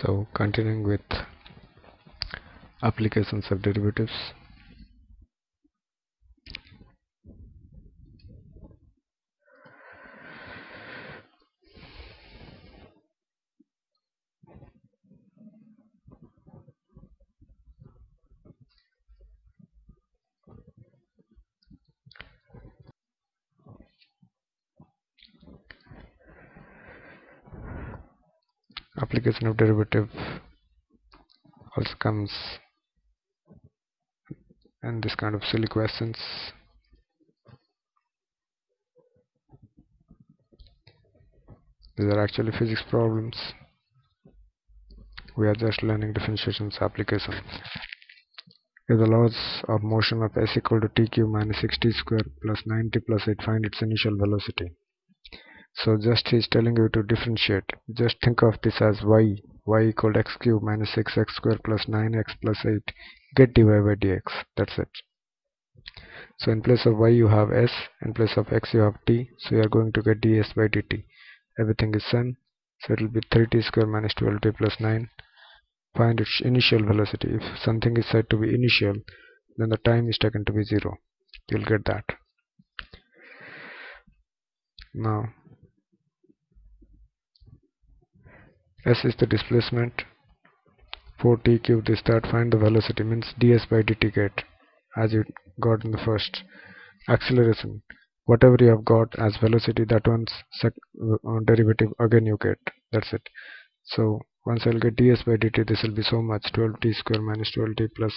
So continuing with applications of derivatives. Application of derivative also comes in this kind of silly questions. These are actually physics problems. We are just learning differentiations application. If the laws of motion of s equal to t cube minus 6t square plus 9t plus 8, find its initial velocity. So just he's telling you to differentiate. Just think of this as y equal to x cube minus 6x square plus 9x plus 8 get dy by dx. That's it. So in place of y you have s, in place of x you have t, so you are going to get ds by dt. Everything is same, so it will be 3t square minus 12t plus 9. Find its initial velocity. If something is said to be initial, then the time is taken to be 0. You'll get that. Now s is the displacement, 4t cubed is that. Find the velocity, means ds by dt get, as you got in the first. Acceleration, whatever you have got as velocity, that one's derivative again you get. That's it. So once I'll get ds by dt, this will be so much, 12t square minus 12t plus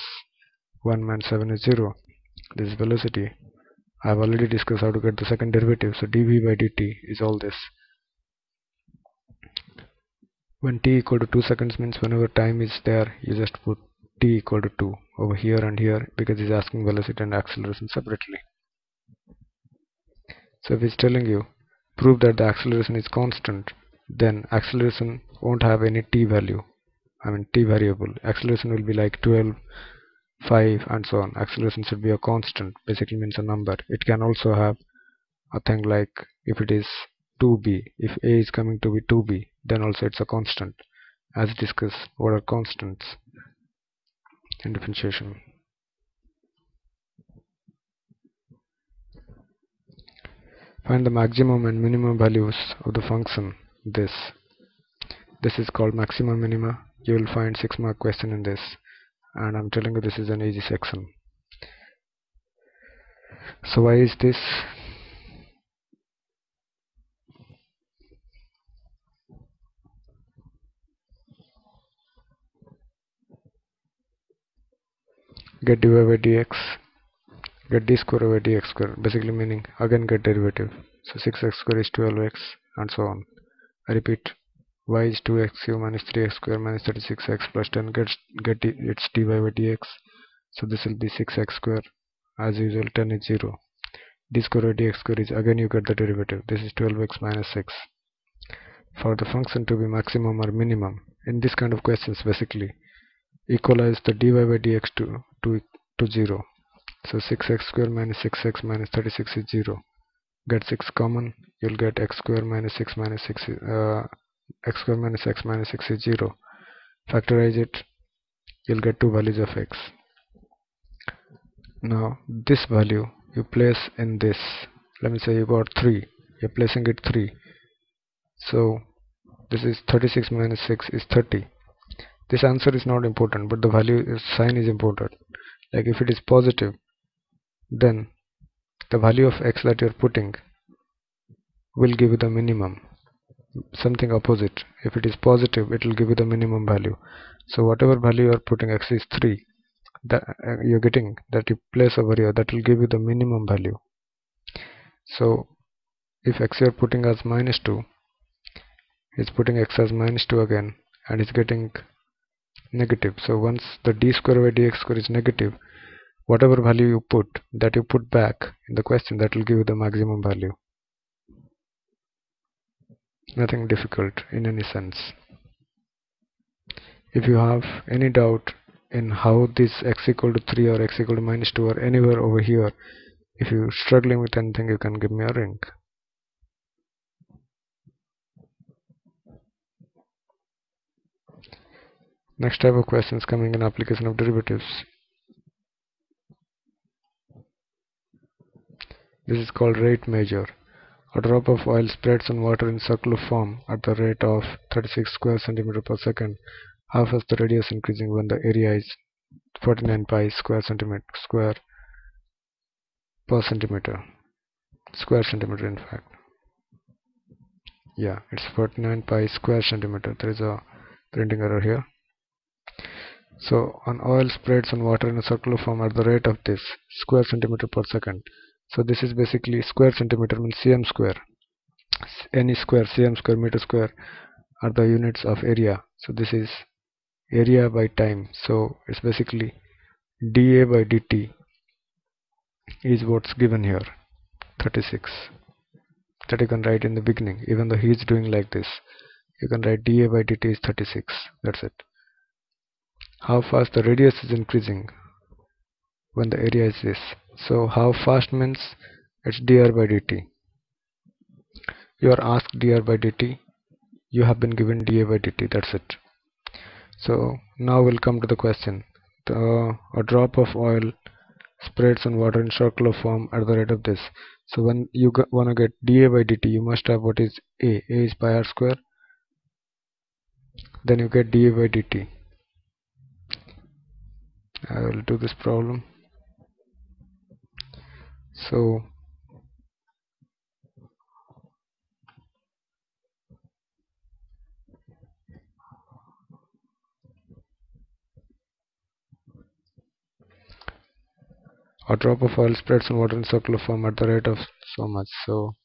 1 minus 7 is 0. This is velocity. I have already discussed how to get the second derivative, so dv by dt is all this. When t equal to 2 seconds means whenever time is there, you just put t equal to 2 over here and here, because he's asking velocity and acceleration separately. So if he's telling you prove that the acceleration is constant, then acceleration won't have any t value, t variable. Acceleration will be like 12, 5 and so on. Acceleration should be a constant, basically means a number. It can also have a thing like if it is 2b, if a is coming to be 2b, then also it's a constant. As discussed, what are constants in differentiation? Find the maximum and minimum values of the function. This is called maxima minima. You will find 6-mark question in this, and I'm telling you this is an easy section. So why is this? Get dy by dx, get d square over dx square, basically meaning again get derivative. So 6x square is 12x and so on. I repeat, y is 2x cube minus 3x square minus 36x plus 10 get its dy by dx. So this will be 6x square. As usual, 10 is 0. D square over dx square is again you get the derivative. This is 12x minus 6. For the function to be maximum or minimum, in this kind of questions, basically equalize the dy by dx to 0. So 6x square minus 6x minus 36 is 0. Get 6 common, you'll get x square minus 6 minus 6 x square minus x minus 6 is 0. Factorize it, you'll get two values of x. Now this value you place in this. Let me say you got 3, you're placing it 3. So this is 36 minus 6 is 30. This answer is not important, but the value sign is important. Like if it is positive, then the value of x that you're putting will give you the minimum. Something opposite. If it is positive, it will give you the minimum value. So whatever value you are putting, x is 3, that you're getting, that you place over here, that will give you the minimum value. So if x you are putting as minus 2, is putting x as minus 2 again, and is getting negative. So once the d square over dx square is negative, whatever value you put, that you put back in the question, that will give you the maximum value. Nothing difficult in any sense. If you have any doubt in how this x equal to 3 or x equal to minus 2 or anywhere over here, if you're struggling with anything, you can give me a ring. Next type of questions coming in application of derivatives. This is called rate measure. A drop of oil spreads on water in circular form at the rate of 36 square centimeter per second. How fast the radius increasing when the area is 49 pi square per centimeter. Square centimeter in fact. Yeah, it's 49 pi square centimeter. There is a printing error here. So an oil spreads on water in a circular form at the rate of this square centimeter per second. So this is basically square centimeter means cm square. Any square, cm square, meter square are the units of area. So this is area by time. So it's basically dA by dt is what's given here, 36. That you can write in the beginning. Even though he is doing like this, you can write dA by dt is 36. That's it. How fast the radius is increasing when the area is this. So how fast means it's dr by dt. You are asked dr by dt. You have been given dA by dt. That's it. So now we'll come to the question. A drop of oil spreads on water in circular form at the rate of this. So when you want to get dA by dt, you must have what is A. A is pi r square. Then you get dA by dt. I will do this problem. So a drop of oil spreads on water in circular form at the rate of so much. So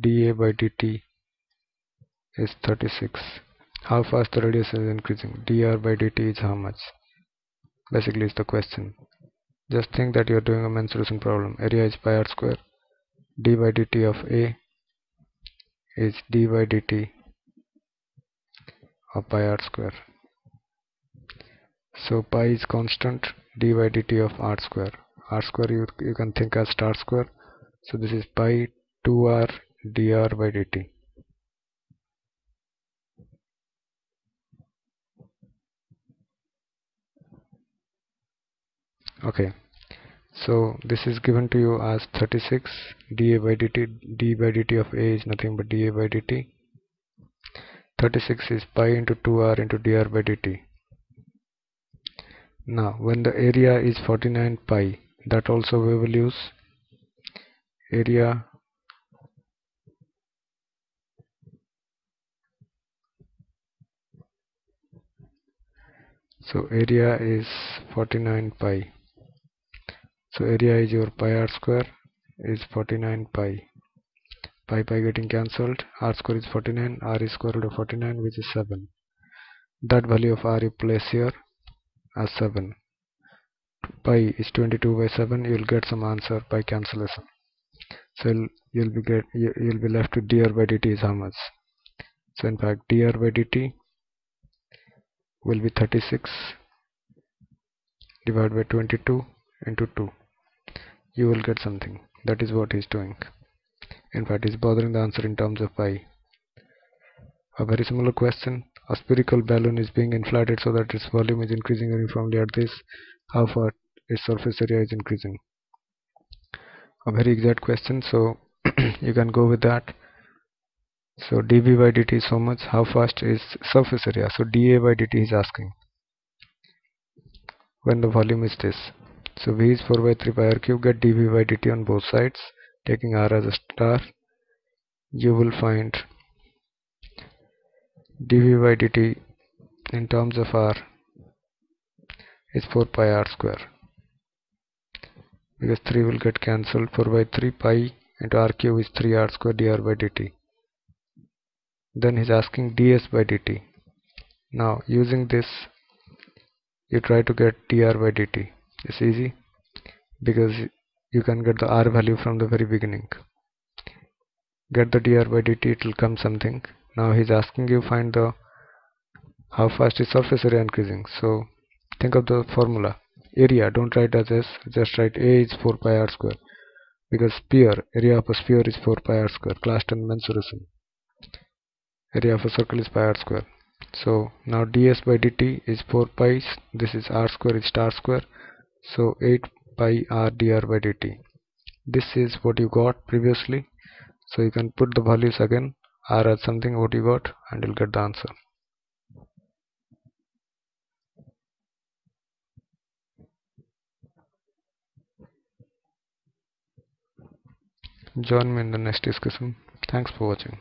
dA by dt is 36. How fast the radius is increasing? dr by dt is how much? Basically is the question. Just think that you are doing a mensuration problem. Area is pi r square. D by dt of A is d by dt of pi r square. So pi is constant, d by dt of r square. R square you can think as star square. So this is pi 2r dr by dt. Okay, so this is given to you as 36 dA by dt. D by dt of A is nothing but dA by dt. 36 is pi into 2r into dr by dt. Now when the area is 49 pi, that also we will use area so area is 49 pi. So area is your pi r square is 49 pi. Pi getting cancelled. R square is 49. R is square root of 49, which is 7. That value of R you place here as 7. Pi is 22 by 7. You will get some answer by cancellation. So you'll be left with dr by dt is how much? So in fact dr by dt will be 36 divided by 22 into 2. You will get something. That is what he's doing. In fact, he's bothering the answer in terms of pi. A very similar question. A spherical balloon is being inflated so that its volume is increasing uniformly at this. How far its surface area is increasing? A very exact question, so you can go with that. So dV by dt is so much. How fast is surface area? So dA by dt is asking when the volume is this. So V is 4 by 3 pi r cube. Get dV by dt on both sides. Taking r as a star, you will find dV by dt in terms of r is 4 pi r square, because 3 will get cancelled. 4 by 3 pi into r cube is 3r square dr by dt. Then he's asking ds by dt. Now using this you try to get dr by dt. It's easy because you can get the r value from the very beginning. Get the dr by dt, it will come something. Now he's asking you find the how fast is surface area increasing. So think of the formula. Area, don't write as S, just write A is 4 pi r square, because sphere, area of a sphere is 4 pi r square. Class 10 mensuration. Area of a circle is pi r square. So now ds by dt is 4 pi, this is r square is star square, so 8 pi r dr by dt. This is what you got previously, so you can put the values again, r as something what you got, and you'll get the answer. Join me in the next discussion. Thanks for watching.